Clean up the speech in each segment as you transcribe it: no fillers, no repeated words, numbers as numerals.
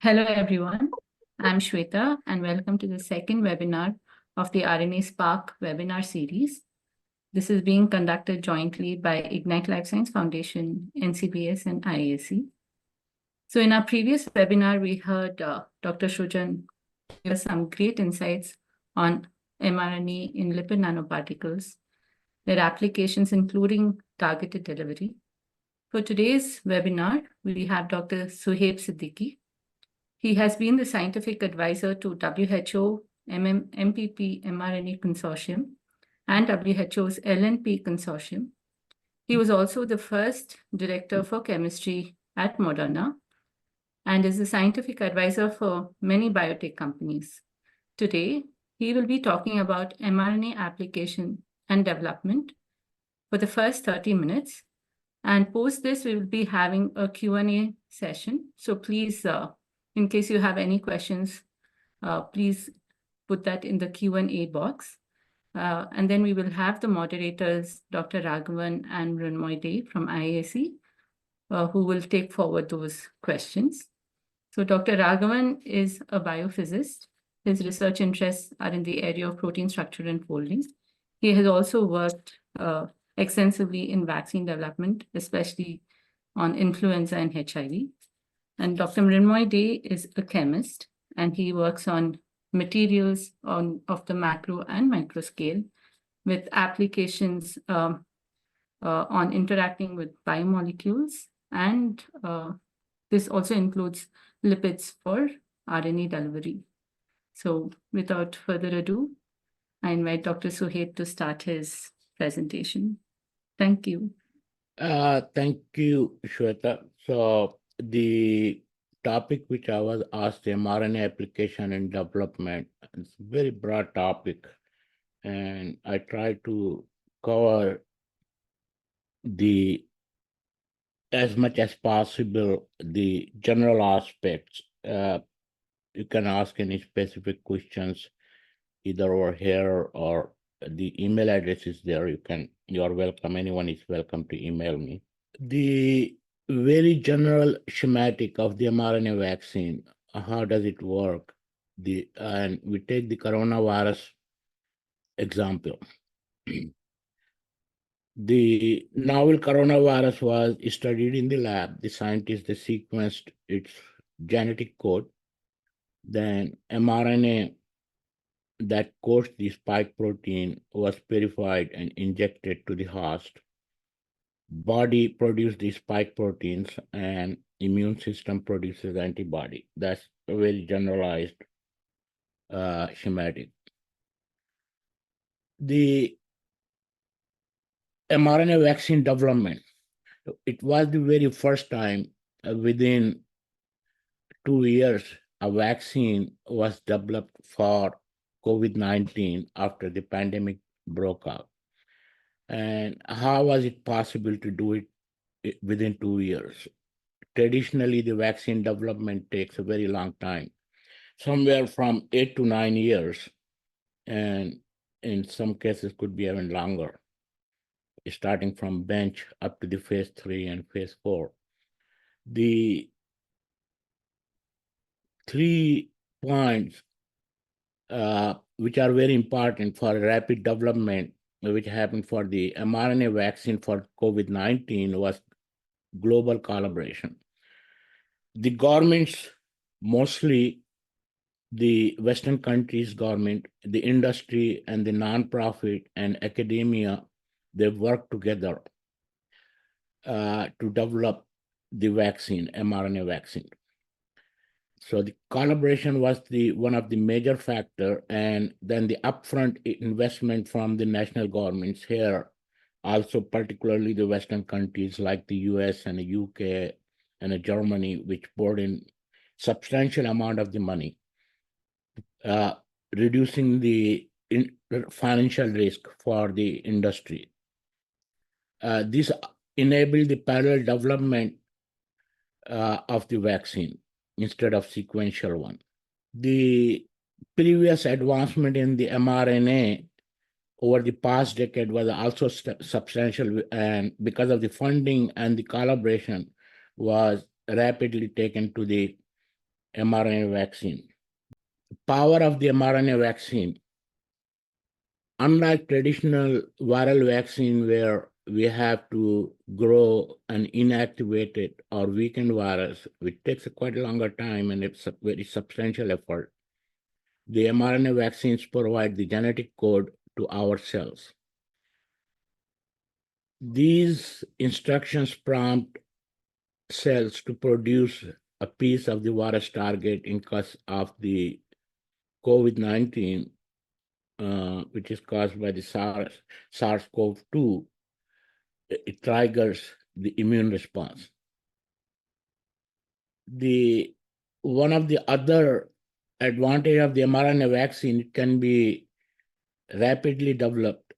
Hello, everyone. I'm Shweta, and welcome to the second webinar of the RNA SpARC webinar series. This is being conducted jointly by Ignite Life Science Foundation, NCBS, and IAC. So in our previous webinar, we heard Dr. Shujan give us some great insights on mRNA in lipid nanoparticles, their applications, including targeted delivery. For today's webinar, we have Dr. Suhaib Siddiqi. He has been the scientific advisor to WHO MPP mRNA Consortium and WHO's LNP Consortium. He was also the first director for chemistry at Moderna and is the scientific advisor for many biotech companies. Today, he will be talking about mRNA application and development for the first 30 minutes. And post this, we will be having a Q&A session. So please, in case you have any questions, please put that in the Q&A box. And then we will have the moderators, Dr. Raghavan and Mrunmoy Dey from IAC, who will take forward those questions. So Dr. Raghavan is a biophysicist. His research interests are in the area of protein structure and folding. He has also worked extensively in vaccine development, especially on influenza and HIV. And Dr. Mrunmoy Dey is a chemist, and he works on materials of the macro and micro scale with applications on interacting with biomolecules. And this also includes lipids for RNA delivery. So without further ado, I invite Dr. Suhaib to start his presentation. Thank you. Thank you, Shweta. So the topic which I was asked, mRNA application and development, it's a very broad topic, and I try to cover as much as possible the general aspects. You can ask any specific questions either over here or the email address is there. You are welcome. Anyone is welcome to email me. The very general schematic of the mRNA vaccine, how does it work? And we take the coronavirus example. The novel coronavirus was studied in the lab. The scientists sequenced its genetic code. Then mRNA that codes the spike protein was purified and injected to the host. Body produces the spike proteins and immune system produces antibody. That's a very generalized schematic. The mRNA vaccine development, it was the very first time within 2 years a vaccine was developed for COVID-19 after the pandemic broke out. And how was it possible to do it within 2 years? Traditionally, the vaccine development takes a very long time, somewhere from 8 to 9 years, and in some cases could be even longer, starting from bench up to the phase 3 and phase 4. The 3 points which are very important for rapid development, which happened for the mRNA vaccine for COVID-19, was global collaboration. The governments, mostly the Western countries' government, the industry, and the nonprofit and academia, they work together to develop the vaccine, mRNA vaccine. So the collaboration was one of the major factor, and then the upfront investment from the national governments here, also particularly the Western countries like the US and the UK and Germany, which poured in substantial amount of the money, reducing the financial risk for the industry. This enabled the parallel development of the vaccine instead of sequential one. The previous advancement in the mRNA over the past decade was also substantial, and because of the funding and the collaboration was rapidly taken to the mRNA vaccine. The power of the mRNA vaccine. Unlike traditional viral vaccine where we have to grow an inactivated or weakened virus, which takes quite a longer time and it's a very substantial effort, the mRNA vaccines provide the genetic code to our cells. These instructions prompt cells to produce a piece of the virus target in case of the COVID-19, which is caused by the SARS-CoV-2. It triggers the immune response. One of the other advantage of the mRNA vaccine, it can be rapidly developed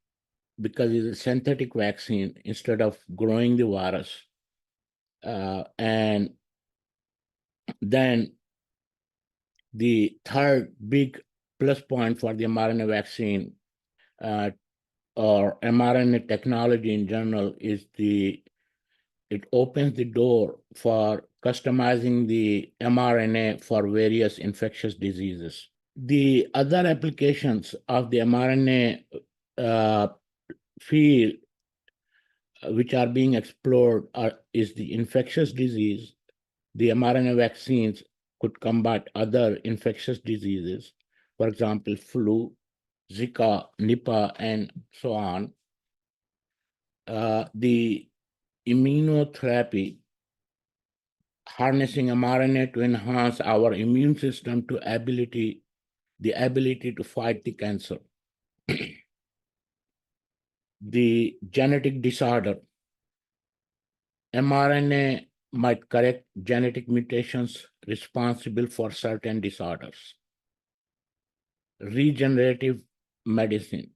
because it's a synthetic vaccine instead of growing the virus. And then the third big plus point for the mRNA vaccine or mRNA technology in general is it opens the door for customizing the mRNA for various infectious diseases. The other applications of the mRNA field which are being explored is the infectious disease. The mRNA vaccines could combat other infectious diseases, for example, flu, Zika, Nipah, and so on. The immunotherapy, harnessing mRNA to enhance our immune system to the ability to fight the cancer. The genetic disorder. mRNA might correct genetic mutations responsible for certain disorders. Regenerative medicine.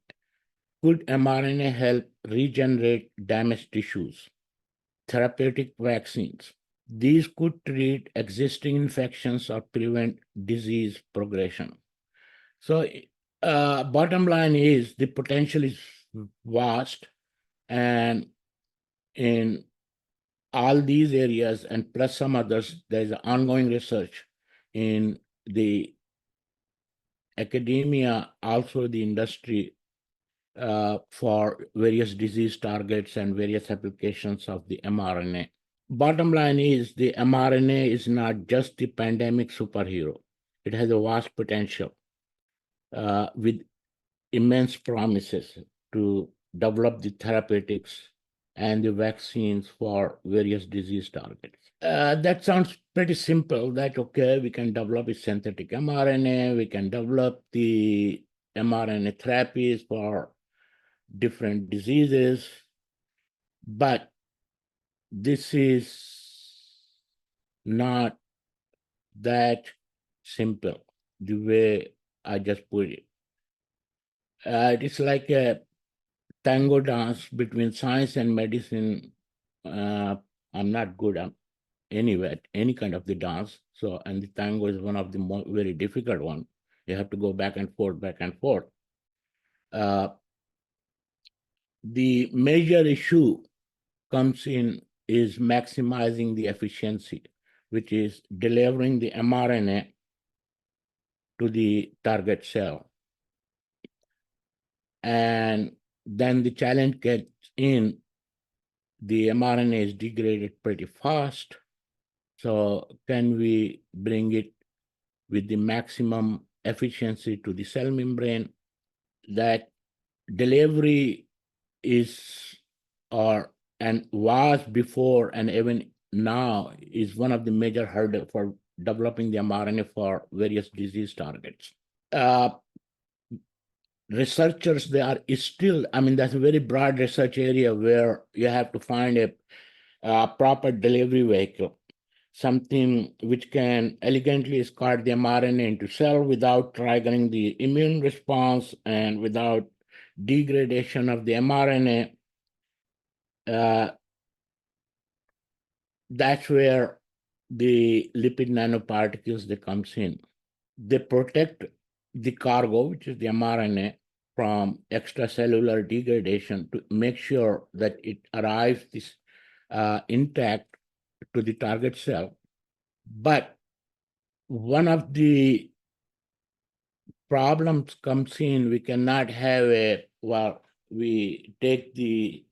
Could mRNA help regenerate damaged tissues? Therapeutic vaccines. These could treat existing infections or prevent disease progression. So bottom line is the potential is vast, and in all these areas and plus some others, there's ongoing research in the academia, also the industry, for various disease targets and various applications of the mRNA. Bottom line is the mRNA is not just the pandemic superhero. It has a vast potential with immense promises to develop the therapeutics and the vaccines for various disease targets. That sounds pretty simple, that, okay, we can develop a synthetic mRNA, we can develop the mRNA therapies for different diseases, but this is not that simple, the way I just put it. It is like a tango dance between science and medicine. I'm not good at any kind of the dance. So, and the tango is one of the very difficult one. You have to go back and forth, back and forth. The major issue comes in is maximizing the efficiency, which is delivering the mRNA to the target cell. And then the challenge gets in, the mRNA is degraded pretty fast. So can we bring it with the maximum efficiency to the cell membrane? That delivery is and was before and even now is one of the major hurdles for developing the mRNA for various disease targets. Researchers, they are still, that's a very broad research area where you have to find a proper delivery vehicle, something which can elegantly escort the mRNA into cell without triggering the immune response and without degradation of the mRNA. That's where the lipid nanoparticles, they comes in. They protect the cargo, which is the mRNA, from extracellular degradation to make sure that it arrives intact to the target cell. But one of the problems comes in, we cannot have we take the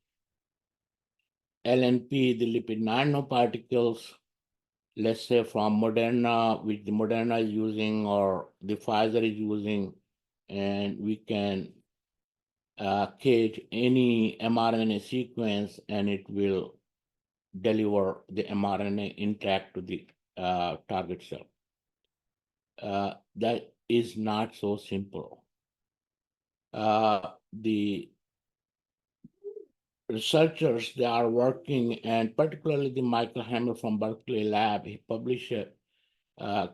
LNP, the lipid nanoparticles, let's say from Moderna, which the Moderna is using or the Pfizer is using, and we can cage any mRNA sequence and it will deliver the mRNA intact to the target cell. That is not so simple. The researchers, they are working, and particularly the Michael Hammer from Berkeley lab, he published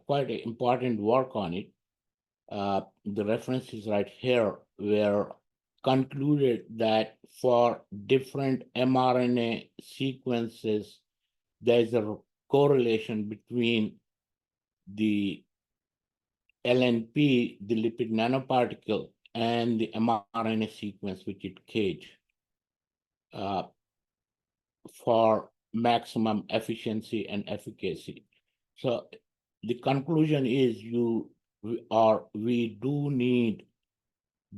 quite important work on it. The reference is right here, where concluded that for different mRNA sequences, there's a correlation between the LNP, the lipid nanoparticle, and the mRNA sequence which it cage for maximum efficiency and efficacy. So the conclusion is we do need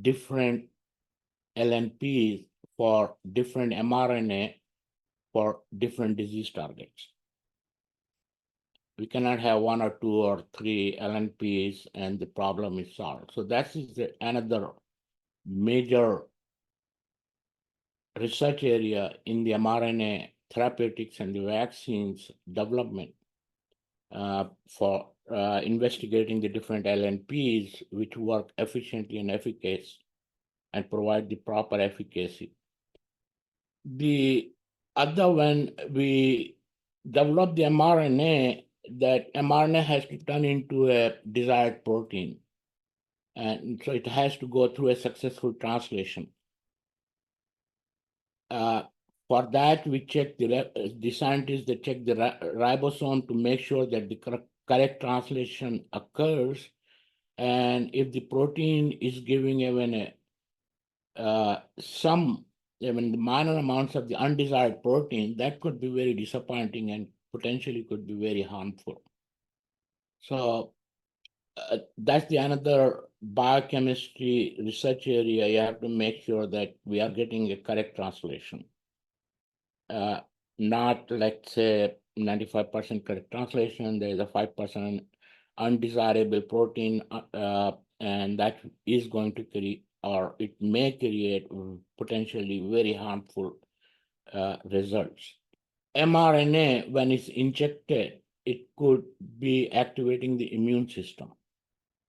different LNPs for different mRNA for different disease targets. We cannot have one or two or three LNPs and the problem is solved. So that is another major research area in the mRNA therapeutics and the vaccines development for investigating the different LNPs which work efficiently and efficacious and provide the proper efficacy. The other one, we develop the mRNA, that mRNA has to turn into a desired protein. And so it has to go through a successful translation. For that, we check the scientists, they check the ribosome to make sure that the correct translation occurs. And if the protein is giving even some, even the minor amounts of the undesired protein, that could be very disappointing and potentially could be very harmful. So that's the another biochemistry research area. You have to make sure that we are getting a correct translation. Not, let's say, 95% correct translation, there's a 5% undesirable protein, and that is going to create, or it may create potentially very harmful results. mRNA, when it's injected, it could be activating the immune system.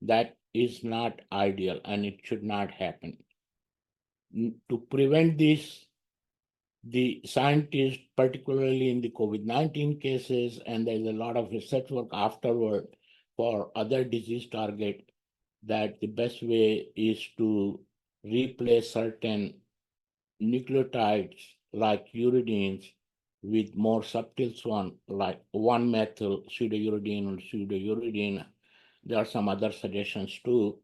That is not ideal and it should not happen. To prevent this, the scientists, particularly in the COVID-19 cases, and there's a lot of research work afterward for other disease target, that the best way is to replace certain nucleotides like uridines with more subtle one, like 1-methyl pseudouridine or pseudouridine. There are some other suggestions too.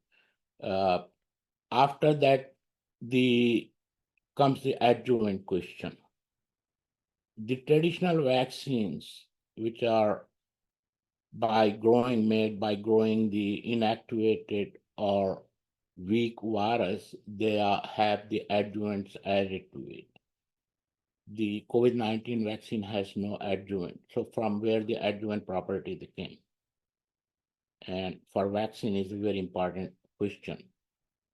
After that, comes the adjuvant question. The traditional vaccines, which are made by growing the inactivated or weak virus, they have the adjuvants added to it. The COVID-19 vaccine has no adjuvant. So from where the adjuvant property they came? And for vaccine is a very important question.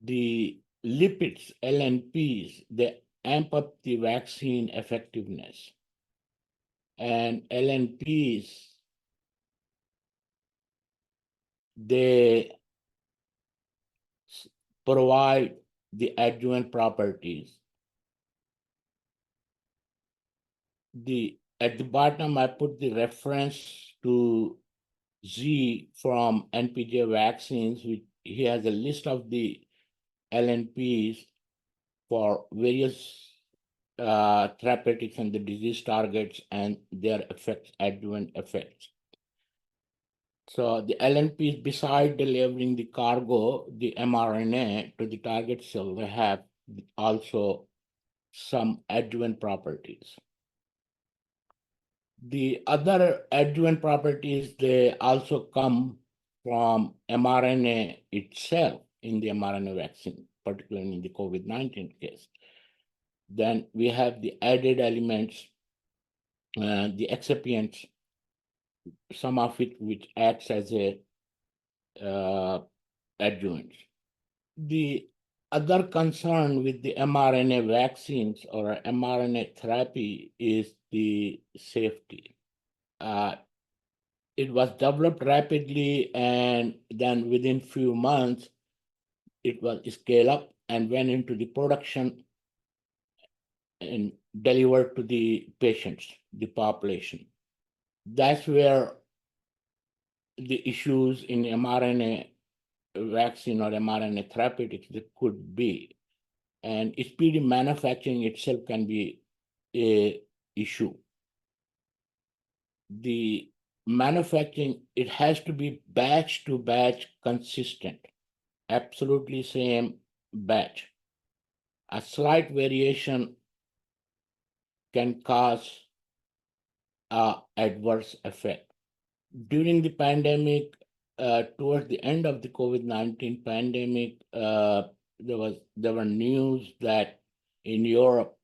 The lipids, LNPs, they amp up the vaccine effectiveness. And LNPs, they provide the adjuvant properties. At the bottom, I put the reference to Z from NPJ vaccines. He has a list of the LNPs for various therapeutics and the disease targets and their effects, adjuvant effects. So the LNPs, beside delivering the cargo, the mRNA to the target cell, they have also some adjuvant properties. The other adjuvant properties, they also come from mRNA itself in the mRNA vaccine, particularly in the COVID-19 case. Then we have the added elements, the excipients, some of it which acts as a adjuvant. The other concern with the mRNA vaccines or mRNA therapy is the safety. It was developed rapidly, and then within few months, it was scaled up and went into the production and delivered to the patients, the population. That's where the issues in mRNA vaccine or mRNA therapeutics that could be. And speedy manufacturing itself can be a issue. The manufacturing, it has to be batch to batch consistent, absolutely same batch. A slight variation can cause adverse effect. During the pandemic, towards the end of the COVID-19 pandemic, there were news that in Europe,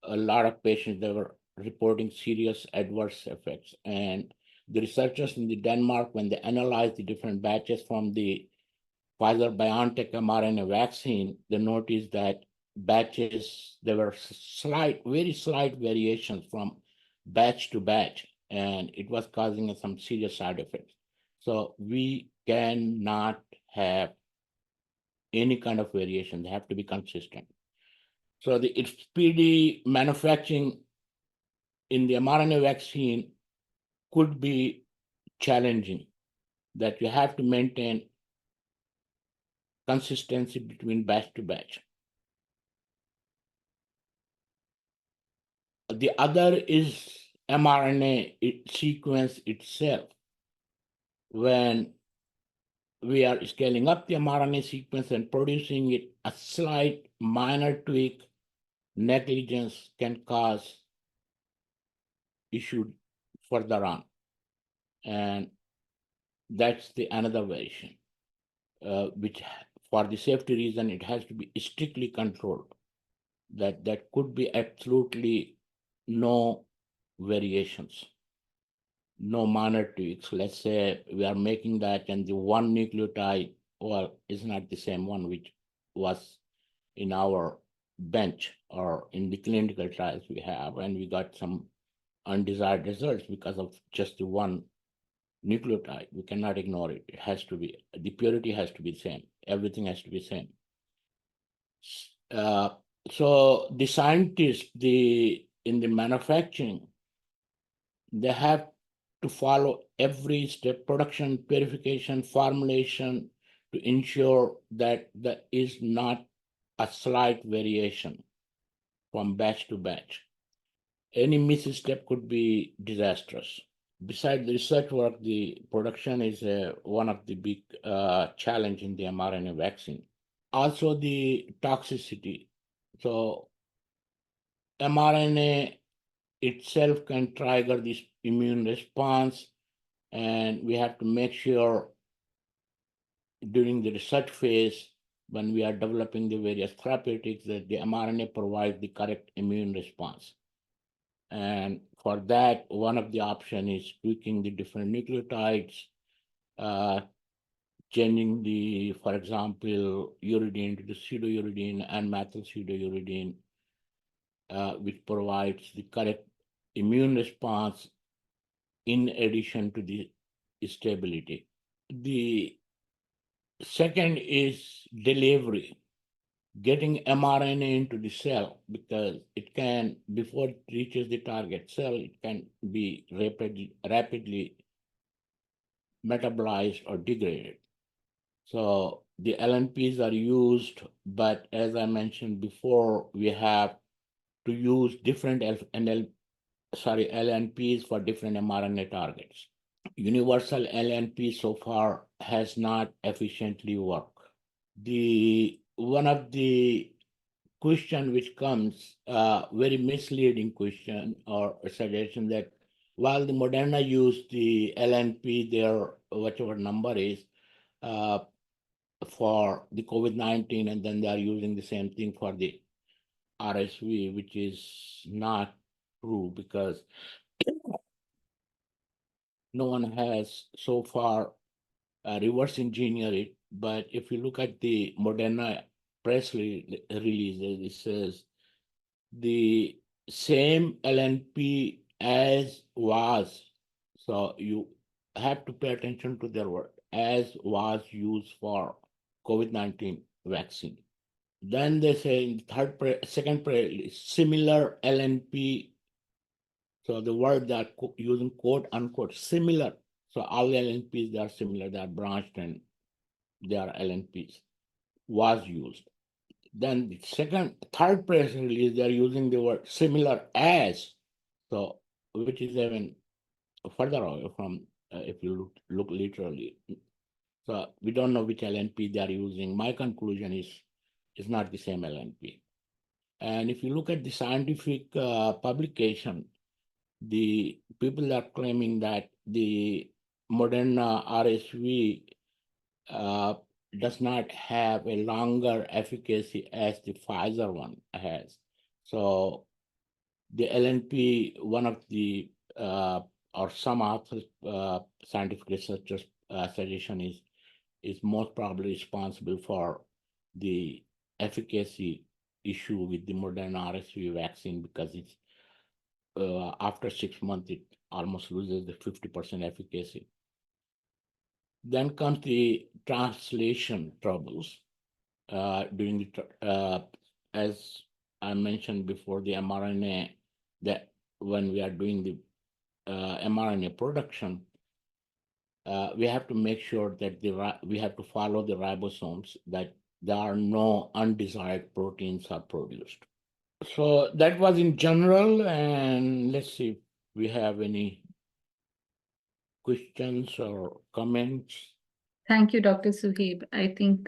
a lot of patients, they were reporting serious adverse effects. And the researchers in the Denmark, when they analyzed the different batches from the Pfizer-BioNTech mRNA vaccine, they noticed that batches, there were very slight variations from batch to batch, and it was causing some serious side effects. So we cannot have any kind of variation. They have to be consistent. So the speedy manufacturing in the mRNA vaccine could be challenging, that you have to maintain consistency between batch to batch. The other is mRNA sequence itself. When we are scaling up the mRNA sequence and producing it, a slight minor tweak, negligence can cause issue further on. And that's the another variation, which for the safety reason, it has to be strictly controlled. That could be absolutely no variations, no minor tweaks. Let's say we are making that and the one nucleotide, well, is not the same one which was in our bench or in the clinical trials we have, and we got some undesired results because of just the one nucleotide. We cannot ignore it. It has to be, the purity has to be the same. Everything has to be the same. So the scientists, in the manufacturing, they have to follow every step, production, purification, formulation, to ensure that there is not a slight variation from batch to batch. Any misstep could be disastrous. Besides the research work, the production is one of the big challenge in the mRNA vaccine. Also the toxicity. So mRNA itself can trigger this immune response, and we have to make sure during the research phase, when we are developing the various therapeutics, that the mRNA provides the correct immune response. And for that, one of the options is tweaking the different nucleotides, changing the, for example, uridine to the pseudouridine and methyl pseudouridine, which provides the correct immune response in addition to the stability. The second is delivery, getting mRNA into the cell, because it can, before it reaches the target cell, it can be rapidly metabolized or degraded. So the LNPs are used, but as I mentioned before, we have to use different LNPs for different mRNA targets. Universal LNP so far has not efficiently worked. One of the question which comes, very misleading question or a suggestion, that while the Moderna used the LNP, their whichever number is, for the COVID-19, and then they are using the same thing for the RSV, which is not true because no one has so far reverse engineered it. But if you look at the Moderna press releases, it says the same LNP as was. So you have to pay attention to their word, as was used for COVID-19 vaccine. Then they say in second similar LNP. So the word they are using quote unquote similar. So all LNPs, they are similar, they are branched and they are LNPs was used. Then the third press release, they are using the word similar as. So which is even further away from if you look literally. So we don't know which LNP they are using. My conclusion is it's not the same LNP. And if you look at the scientific publication, the people are claiming that the Moderna RSV does not have a longer efficacy as the Pfizer one has. So the LNP, one of the or some authors, scientific researchers' suggestion is most probably responsible for the efficacy issue with the Moderna RSV vaccine because it's after 6 months it almost loses the 50% efficacy. Then comes the translation troubles during the as I mentioned before, the mRNA, that when we are doing the mRNA production, we have to make sure that we have to follow the ribosomes, that there are no undesired proteins are produced. So that was in general, and let's see if we have any questions or comments. Thank you, Dr. Suhaib. I think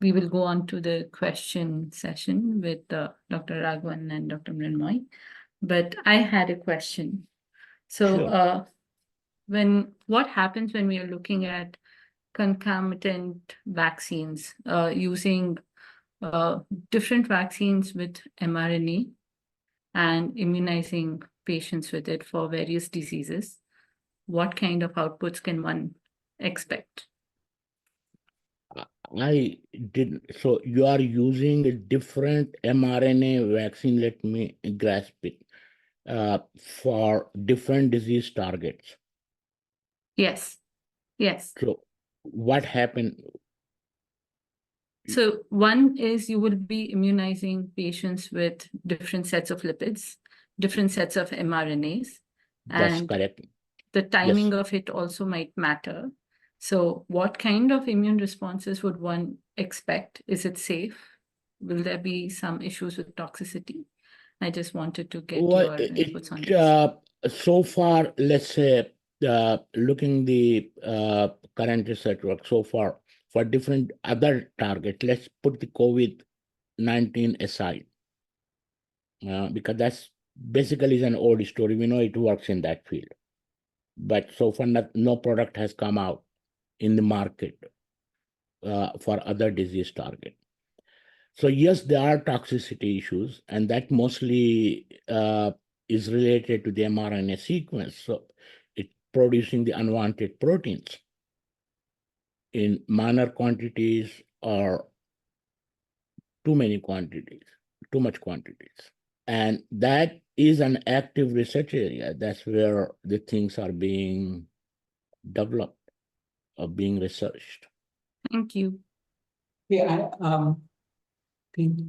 we will go on to the question session with Dr. Raghavan and Dr. Mrinmoy. But I had a question. So Sure. What happens when we are looking at concomitant vaccines using different vaccines with mRNA and immunizing patients with it for various diseases? What kind of outputs can one expect? I didn't. So you are using a different mRNA vaccine. Let me grasp it. For different disease targets. Yes. Yes. So what happened? So one is you will be immunizing patients with different sets of lipids, different sets of mRNAs, That's and correct. the timing Yes. of it also might matter. So what kind of immune responses would one expect? Is it safe? Will there be some issues with toxicity? I just wanted to get Well, your inputs on this. so far, let's say, looking the current research work so far for different other targets, let's put the COVID-19 aside, because that's basically is an old story. We know it works in that field, but so far no product has come out in the market for other disease target. So yes, there are toxicity issues, and that mostly is related to the mRNA sequence. So it's producing the unwanted proteins in minor quantities or too much quantities. And that is an active research area. That's where the things are being developed or being researched. Thank you. Yeah, I think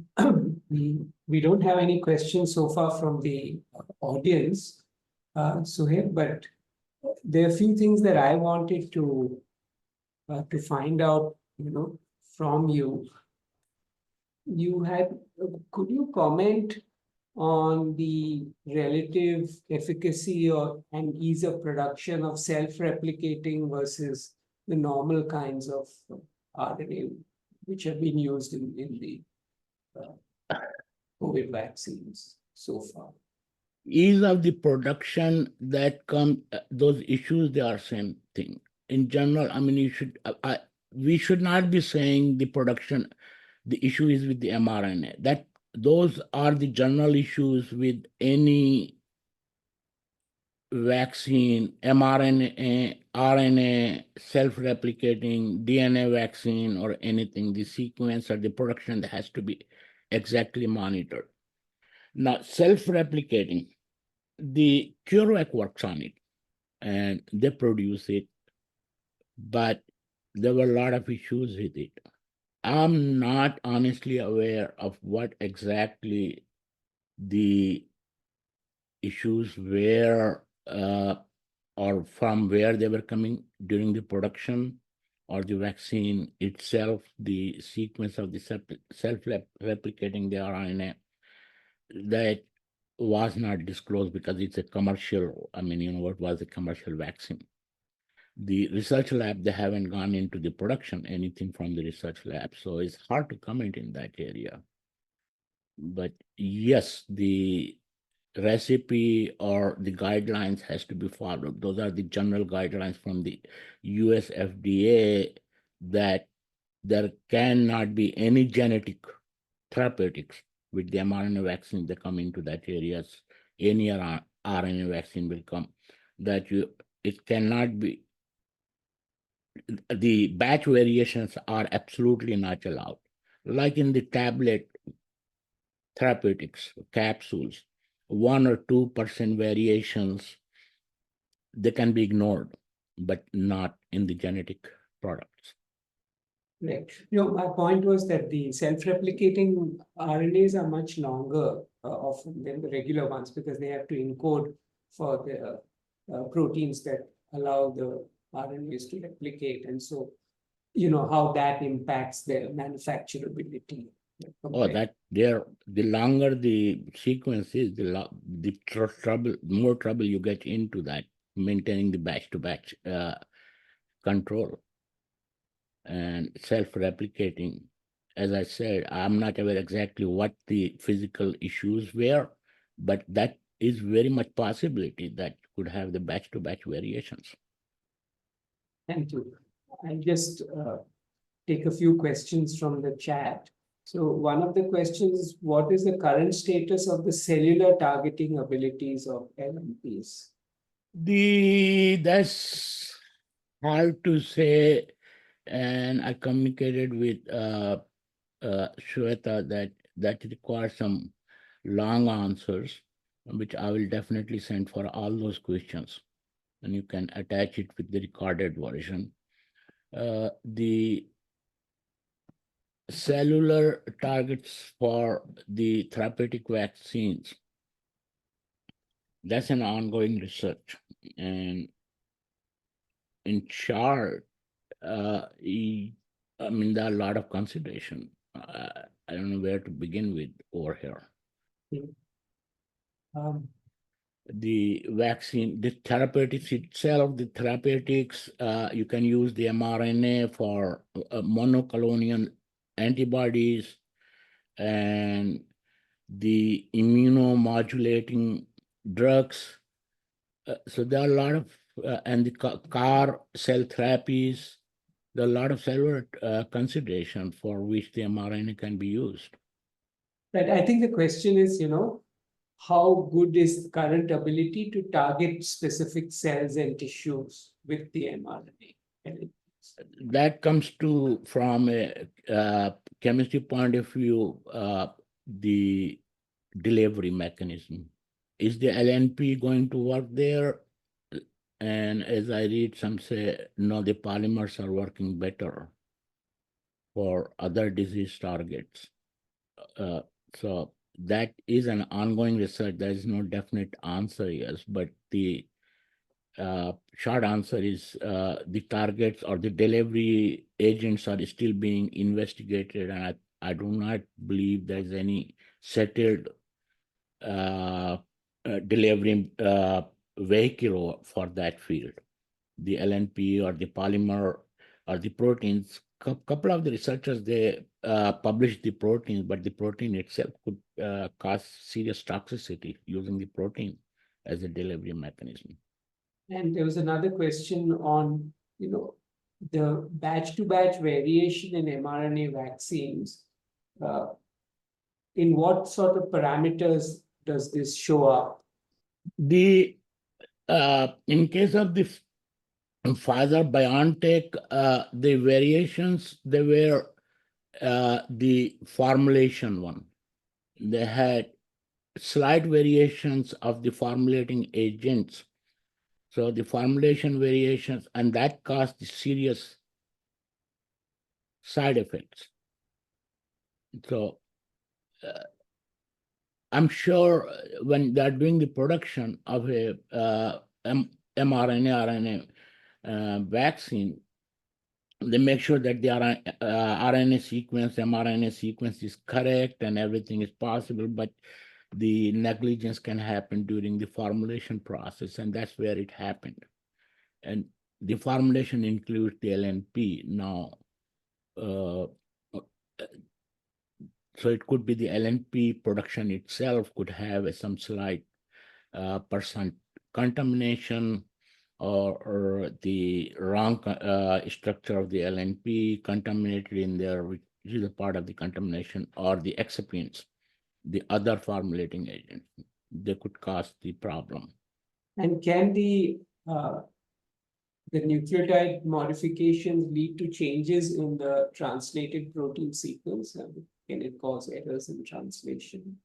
we don't have any questions so far from the audience, Suhaib, but there are a few things that I wanted to find out, from you. Could you comment on the relative efficacy and ease of production of self-replicating versus the normal kinds of RNA which have been used in the COVID vaccines so far? Ease of the production that come, those issues, they are same thing. in general, I mean, we should not be saying the production, the issue is with the mRNA. Those are the general issues with any vaccine, mRNA, RNA, self-replicating DNA vaccine or anything, the sequence or the production has to be exactly monitored. Now, self-replicating, the CureVac works on it and they produce it, but there were a lot of issues with it. I'm not honestly aware of what exactly the issues were or from where they were coming during the production or the vaccine itself, the sequence of the self-replicating the RNA, that was not disclosed because it's a commercial, I mean, what was a commercial vaccine. The research lab, they haven't gone into the production, anything from the research lab. So it's hard to comment in that area. But yes, the recipe or the guidelines has to be followed. Those are the general guidelines from the US FDA that there cannot be any genetic therapeutics with the mRNA vaccine that come into that areas. Any RNA vaccine will come. It cannot be, the batch variations are absolutely not allowed. Like in the tablet therapeutics, capsules, 1 or 2% variations, they can be ignored, but not in the genetic products. Right. My point was that the self-replicating RNAs are much longer often than the regular ones because they have to encode for the proteins that allow the RNAs to replicate. And so, how that impacts their manufacturability. The longer the sequence is, more trouble you get into that, maintaining the batch-to-batch control and self-replicating. As I said, I'm not aware exactly what the physical issues were, but that is very much possibility that could have the batch-to-batch variations. Thank you. I'll just take a few questions from the chat. So one of the questions, what is the current status of the cellular targeting abilities of LNPs? That's hard to say, and I communicated with Shweta that requires some long answers, which I will definitely send for all those questions, and you can attach it with the recorded version. The cellular targets for the therapeutic vaccines, that's an ongoing research. And in short, I mean, there are a lot of consideration. I don't know where to begin with over here. The vaccine, the therapeutics itself, you can use the mRNA for monoclonal antibodies and the immunomodulating drugs. So there are a lot of, and the CAR cell therapies, there are a lot of cellular consideration for which the mRNA can be used. But I think the question is, how good is the current ability to target specific cells and tissues with the mRNA? That comes from a chemistry point of view, the delivery mechanism. Is the LNP going to work there? And as I read, some say, no, the polymers are working better for other disease targets. So that is an ongoing research. There is no definite answer, yes, but the short answer is the targets or the delivery agents are still being investigated, and I do not believe there's any settled delivery vehicle for that field. The LNP or the polymer or the proteins. Couple of the researchers, they published the proteins, but the protein itself could cause serious toxicity using the protein as a delivery mechanism. And there was another question on the batch-to-batch variation in mRNA vaccines, in what sort of parameters does this show up? In case of the Pfizer-BioNTech, the variations, they were the formulation one. They had slight variations of the formulating agents. So the formulation variations, and that caused serious side effects. So I'm sure when they're doing the production of a mRNA, RNA vaccine, they make sure that the RNA sequence, mRNA sequence is correct and everything is possible, but the negligence can happen during the formulation process, and that's where it happened. And the formulation includes the LNP. Now, so it could be the LNP production itself could have some slight percent contamination, or the wrong structure of the LNP contaminated in there, which is a part of the contamination, or the excipients, the other formulating agent. They could cause the problem. And can the nucleotide modifications lead to changes in the translated protein sequence? Can it cause errors in translation?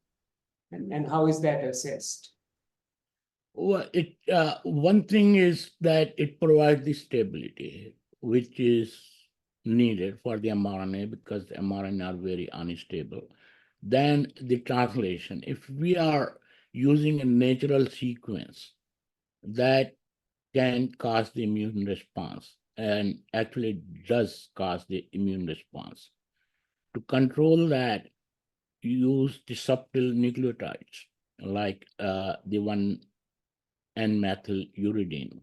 And how is that assessed? Well, one thing is that it provides the stability, which is needed for the mRNA, because the mRNA are very unstable. Then the translation. If we are using a natural sequence, that can cause the immune response, and actually does cause the immune response. To control that, use the subtle nucleotides, like the 1N-methyluridine.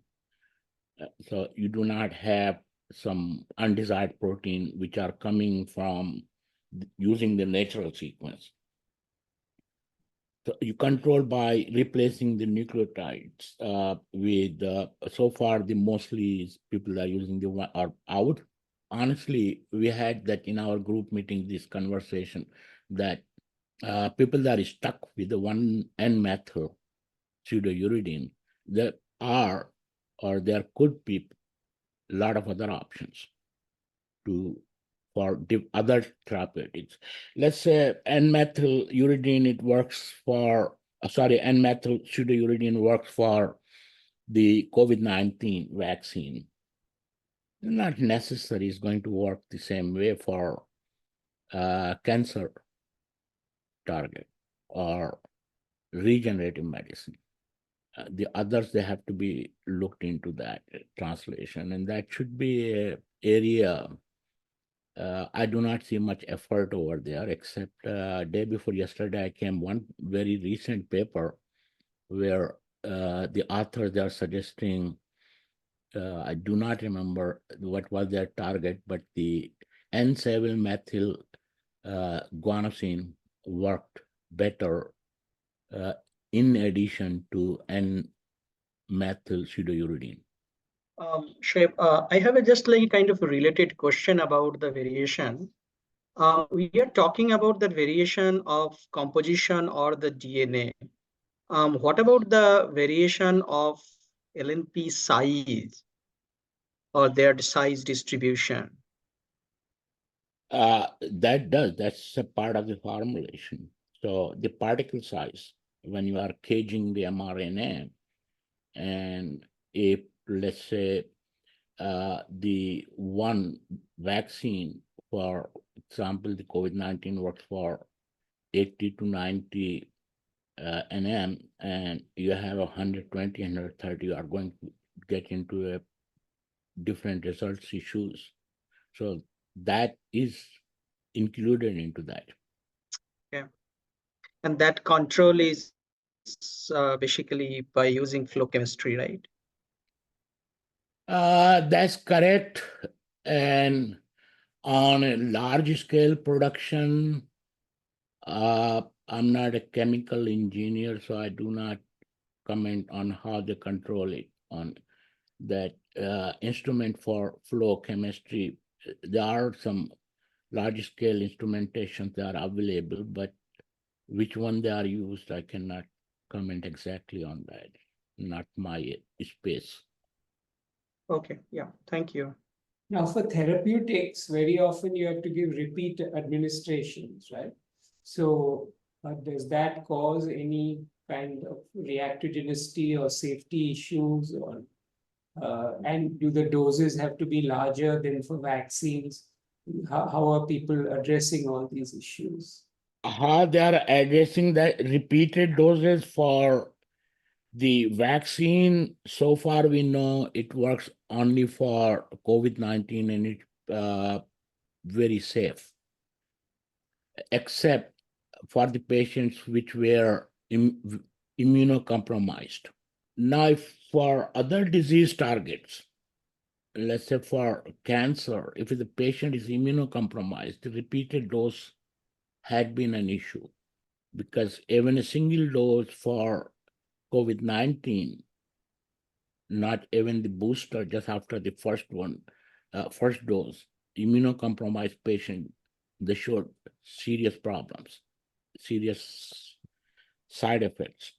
So you do not have some undesired protein which are coming from using the natural sequence. So you control by replacing the nucleotides with, so far the mostly people are using the one are out. Honestly, we had that in our group meeting, this conversation that people that are stuck with the 1N-methyl pseudouridine, there are, or there could be a lot of other options for other therapeutics. Let's say N-methyluridine, it works for, N-methyl pseudouridine works for the COVID-19 vaccine. Not necessary is going to work the same way for cancer target or regenerative medicine. The others, they have to be looked into that translation, and that should be an area. I do not see much effort over there, except day before yesterday, I came one very recent paper where the authors, they are suggesting, I do not remember what was their target, but the N7-methyl guanosine worked better in addition to N-methyl pseudouridine. Suhaib, I have just like kind of a related question about the variation. We are talking about the variation of composition or the DNA. What about the variation of LNP size or their size distribution? That's a part of the formulation. So the particle size, when you are caging the mRNA, and if, let's say, the one vaccine, for example, the COVID-19 works for 80 to 90 nm, and you have 120, 130, you are going to get into a different results issues. So that is included into that. Yeah, and that control is basically by using flow chemistry, right? That's correct. And on a large scale production, I'm not a chemical engineer, so I do not comment on how they control it on that. instrument for flow chemistry. There are some large scale instrumentations that are available, but which one they are used, I cannot comment exactly on that. Not my space. Okay, yeah, thank you. Now, for therapeutics, very often you have to give repeat administrations, right? So, does that cause any kind of reactogenicity or safety issues, or and do the doses have to be larger than for vaccines? How are people addressing all these issues? How they are addressing that repeated doses for the vaccine, so far we know it works only for COVID-19 and it's very safe, except for the patients which were immunocompromised. Now, if for other disease targets, let's say for cancer, if the patient is immunocompromised, the repeated dose had been an issue, because even a single dose for COVID-19, not even the booster, just after the first dose, immunocompromised patient, they showed serious problems, serious side effects.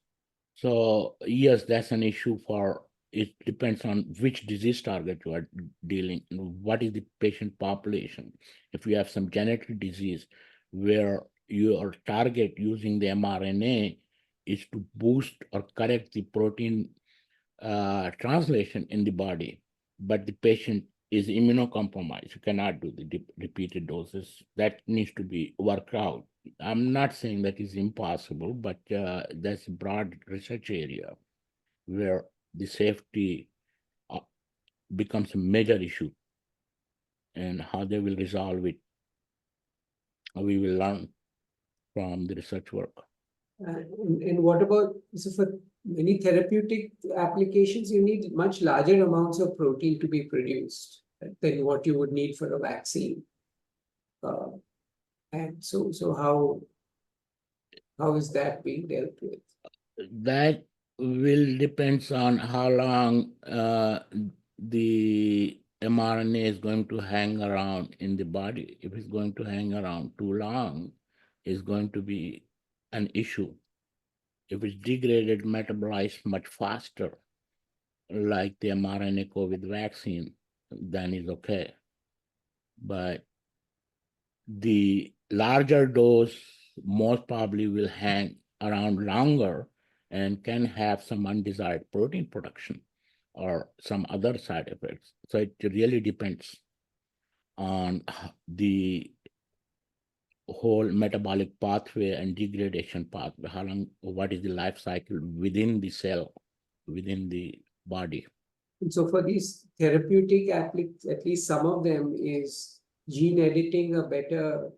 So yes, that's an issue for, it depends on which disease target you are dealing, what is the patient population. If you have some genetic disease where your target using the mRNA is to boost or correct the protein translation in the body, but the patient is immunocompromised, you cannot do the repeated doses. That needs to be worked out. I'm not saying that is impossible, but that's a broad research area where the safety becomes a major issue, and how they will resolve it, we will learn from the research work. And what about, so for many therapeutic applications, you need much larger amounts of protein to be produced than what you would need for a vaccine. And so how is that being dealt with? That will depends on how long the mRNA is going to hang around in the body. If it's going to hang around too long, it's going to be an issue. If it's degraded, metabolized much faster, like the mRNA COVID vaccine, then it's okay. But the larger dose most probably will hang around longer and can have some undesired protein production or some other side effects. So it really depends on the whole metabolic pathway and degradation pathway, how long, what is the life cycle within the cell, within the body. And so for these therapeutic applications, at least some of them, is gene editing a better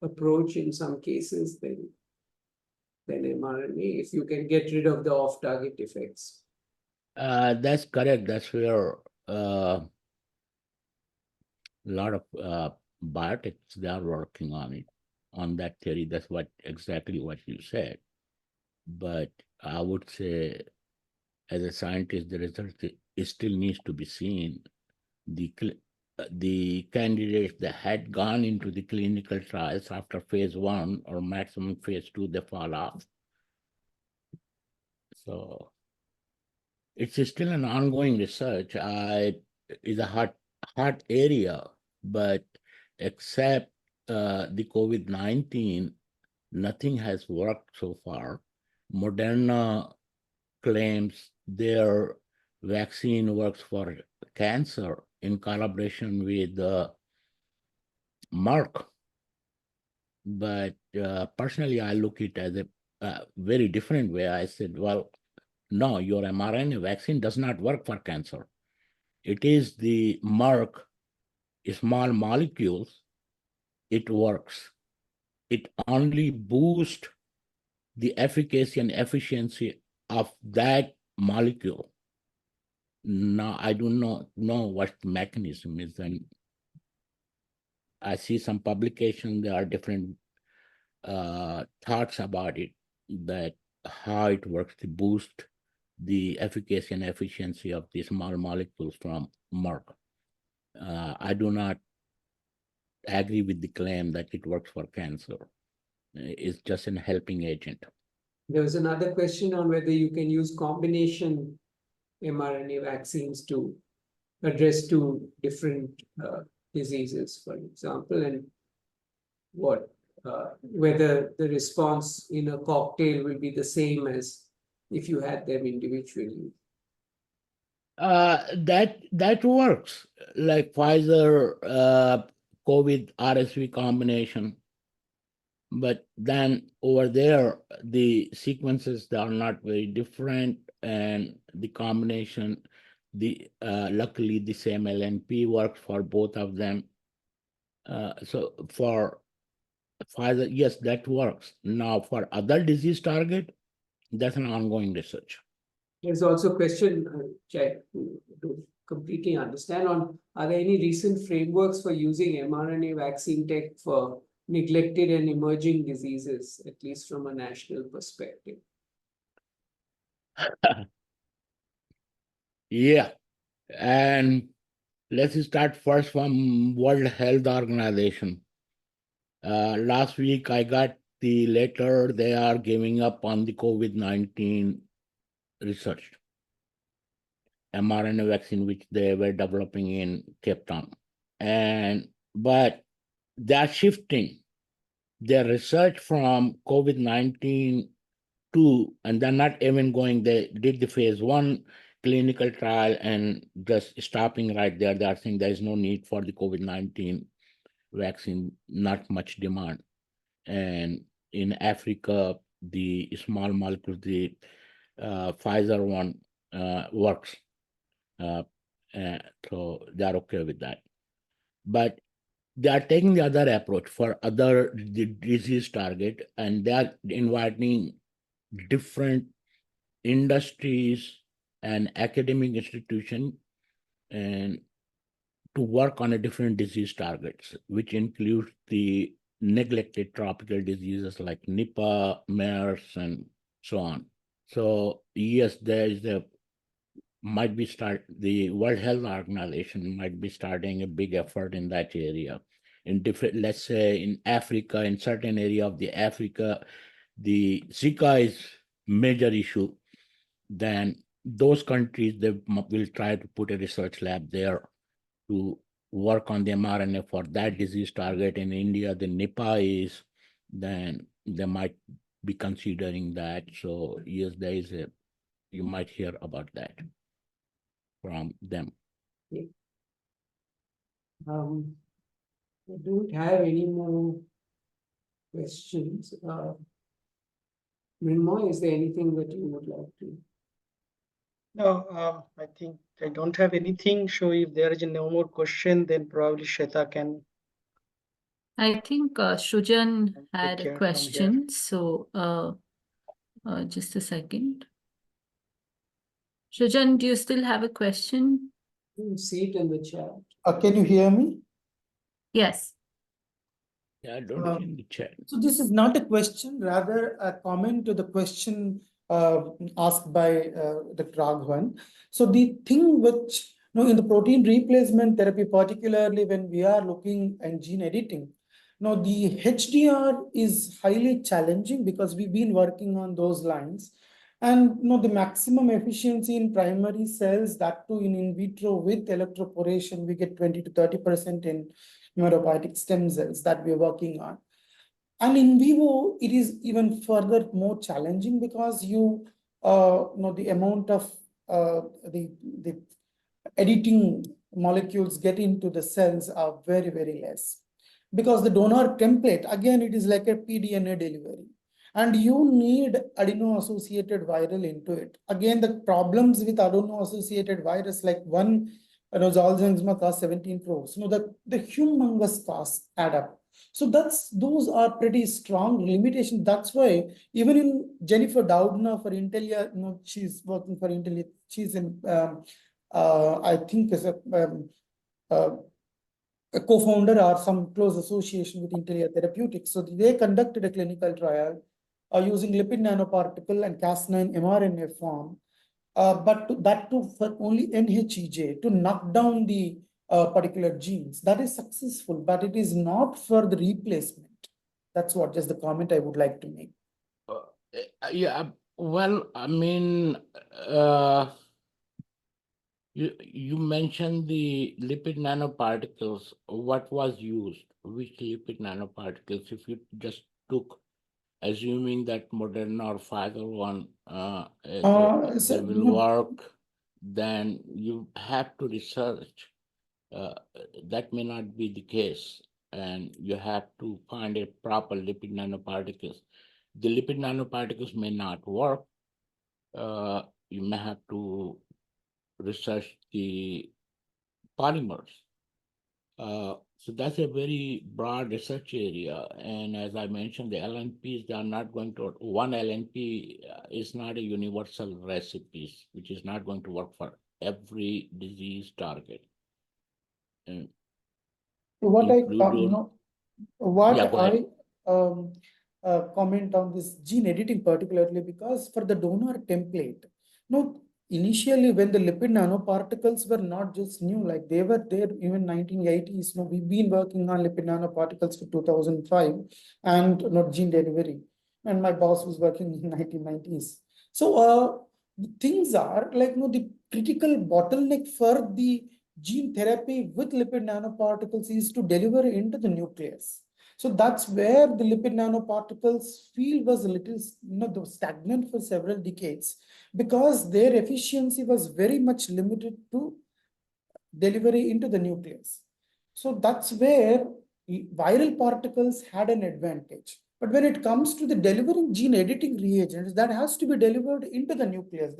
approach in some cases than mRNA, if you can get rid of the off-target effects. That's correct. That's where a lot of biotechs, they are working on it, on that theory. That's exactly what you said. But I would say, as a scientist, the result still needs to be seen. The candidates that had gone into the clinical trials after phase 1 or maximum phase 2, they fall off. So it's still an ongoing research. It's a hot area, but except the COVID-19, nothing has worked so far. Moderna claims their vaccine works for cancer in collaboration with Merck. But personally, I look at it as a very different way. I said, well, no, your mRNA vaccine does not work for cancer. It is the Merck small molecules. It works. It only boosts the efficacy and efficiency of that molecule. Now, I do not know what the mechanism is, and I see some publications, there are different thoughts about it, that how it works to boost the efficacy and efficiency of the small molecules from Merck. I do not agree with the claim that it works for cancer. It's just an helping agent. There was another question on whether you can use combination mRNA vaccines to address two different diseases, for example, and whether the response in a cocktail will be the same as if you had them individually. That works, like Pfizer COVID RSV combination. But then over there, the sequences are not very different, and the combination, luckily the same LNP works for both of them. So for Pfizer, yes, that works. Now for other disease target, that's an ongoing research. There's also a question, which I don't completely understand on, are there any recent frameworks for using mRNA vaccine tech for neglected and emerging diseases, at least from a national perspective? Yeah, and let's start first from World Health Organization. Last week, I got the letter they are giving up on the COVID-19 research, mRNA vaccine, which they were developing in Cape Town. But they're shifting their research from COVID-19 to, and they're not even going, they did the phase 1 clinical trial and just stopping right there. They are saying there is no need for the COVID-19 vaccine, not much demand. And in Africa, the small molecule, the Pfizer one works. So they are okay with that. But they are taking the other approach for other disease target, and they are inviting different industries and academic institutions and to work on a different disease targets, which includes the neglected tropical diseases like Nipah, MERS, and so on. So yes, the World Health Organization might be starting a big effort in that area. In different, let's say in Africa, in certain area of the Africa, the Zika is major issue. Then those countries, they will try to put a research lab there to work on the mRNA for that disease target. In India, the Nipah is, then they might be considering that. So yes, you might hear about that from them. I don't have any more questions. Mrinmoy, is there anything that you would like to? No, I think I don't have anything. So if there is no more question, then probably Shweta can. I think Shujan had a care from question. So just a second. Shujan, do you still have a question? You see it in the chat. Can you hear me? Yes. Yeah, I don't see in the chat. So this is not a question, rather a comment to the question asked by Dr. Raghavan. So the thing which, in the protein replacement therapy, particularly when we are looking at gene editing, the HDR is highly challenging because we've been working on those lines. And the maximum efficiency in primary cells, that too in vitro with electroporation, we get 20 to 30% in hematopoietic stem cells that we're working on. And in vivo, it is even further more challenging because the amount of the editing molecules get into the cells are very, very less. Because the donor template, again, it is like a pDNA delivery. And you need adeno-associated viral into it. Again, the problems with adeno-associated virus, like one, Zolgensma costs 17 crores. The humongous costs add up. So those are pretty strong limitations. That's why even in Jennifer Doudna for Intellia, she's working for Intellia. She's in, I think, is a co-founder or some close association with Intellia Therapeutics. So they conducted a clinical trial using lipid nanoparticle and Cas9 mRNA form that too for only NHEJ to knock down the particular genes. That is successful, but it is not for the replacement. That's what just the comment I would like to make. Yeah, well, I mean, you mentioned the lipid nanoparticles. What was used? Which lipid nanoparticles? If you just took, assuming that Moderna or Pfizer one, they So, will work, then you have to research. That may not be the case, and you have to find a proper lipid nanoparticles. The lipid nanoparticles may not work. You may have to research the polymers. So that's a very broad research area. And as I mentioned, the LNPs, they are not going to, one LNP is not a universal recipe, which is not going to work for every disease target. And what I include- no, what Yeah, go ahead. I comment on this gene editing particularly because for the donor template, no, initially when the lipid nanoparticles were not just new, like they were there even 1980s. No, we've been working on lipid nanoparticles for 2005 and not gene delivery. And my boss was working in 1990s. So things are like the critical bottleneck for the gene therapy with lipid nanoparticles is to deliver into the nucleus. So that's where the lipid nanoparticles field was a little stagnant for several decades because their efficiency was very much limited to delivery into the nucleus. So that's where viral particles had an advantage. But when it comes to the delivering gene editing reagents, that has to be delivered into the nucleus,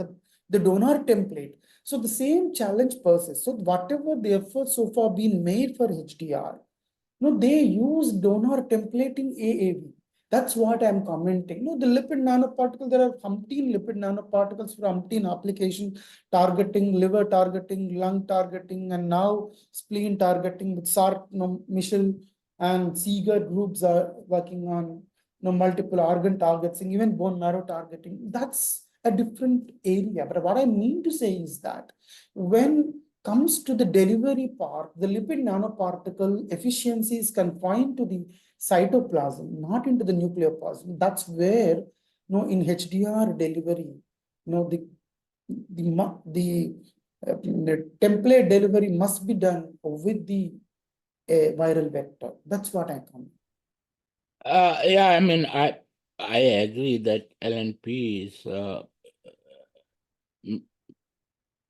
the donor template. So the same challenge persists. So whatever the efforts so far been made for HDR, they use donor templating AAV. That's what I'm commenting. The lipid nanoparticle, there are umpteen lipid nanoparticles for umpteen application, targeting, liver targeting, lung targeting, and now spleen targeting with SpARC, Michel and Seeger groups are working on multiple organ targeting, even bone marrow targeting. That's a different area. But what I mean to say is that when comes to the delivery part, the lipid nanoparticle efficiency is confined to the cytoplasm, not into the nucleoplasm. That's where, in HDR delivery, the template delivery must be done with the viral vector. That's what I comment. Yeah, I mean, I agree that LNPs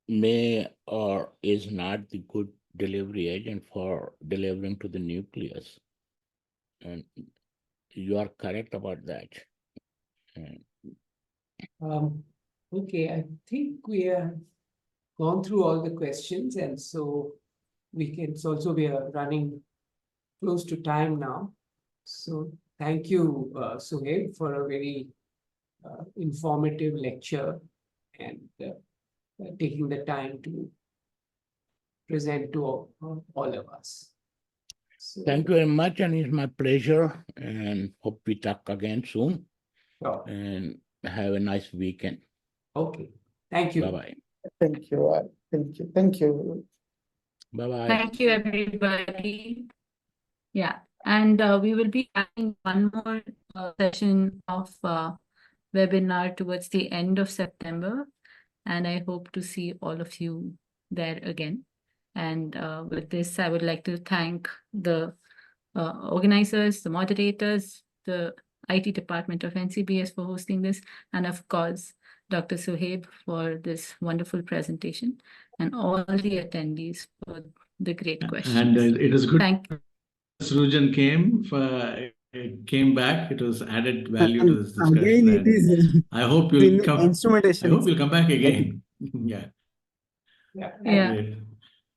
may or is not the good delivery agent for delivering to the nucleus. And you are correct about that. Okay, I think we have gone through all the questions, and so we are running close to time now. So thank you, Suhaib, for a very informative lecture and taking the time to present to all of us. So, Thank you very much, and it's my pleasure, and hope we talk again soon. sure. And have a nice weekend. Okay, thank you. Bye-bye. Thank you. Thank you. Thank you. Bye-bye. Thank you, everybody. Yeah, and we will be having one more session of webinar towards the end of September, and I hope to see all of you there again. And with this, I would like to thank the organizers, the moderators, the IT department of NCBS for hosting this, and of course, Dr. Suhaib for this wonderful presentation, and all the attendees for the great questions. And it is good. Thank Sujan came back. It was added value to this discussion. Again, it is I hope you'll come. instrumentation. I hope you'll come back again. Yeah. Yeah. Yeah. Great.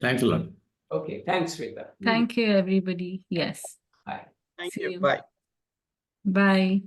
Thanks a lot. Okay, thanks, Shweta. Thank you, everybody. Yes. Bye. Thank See you. you. Bye. Bye.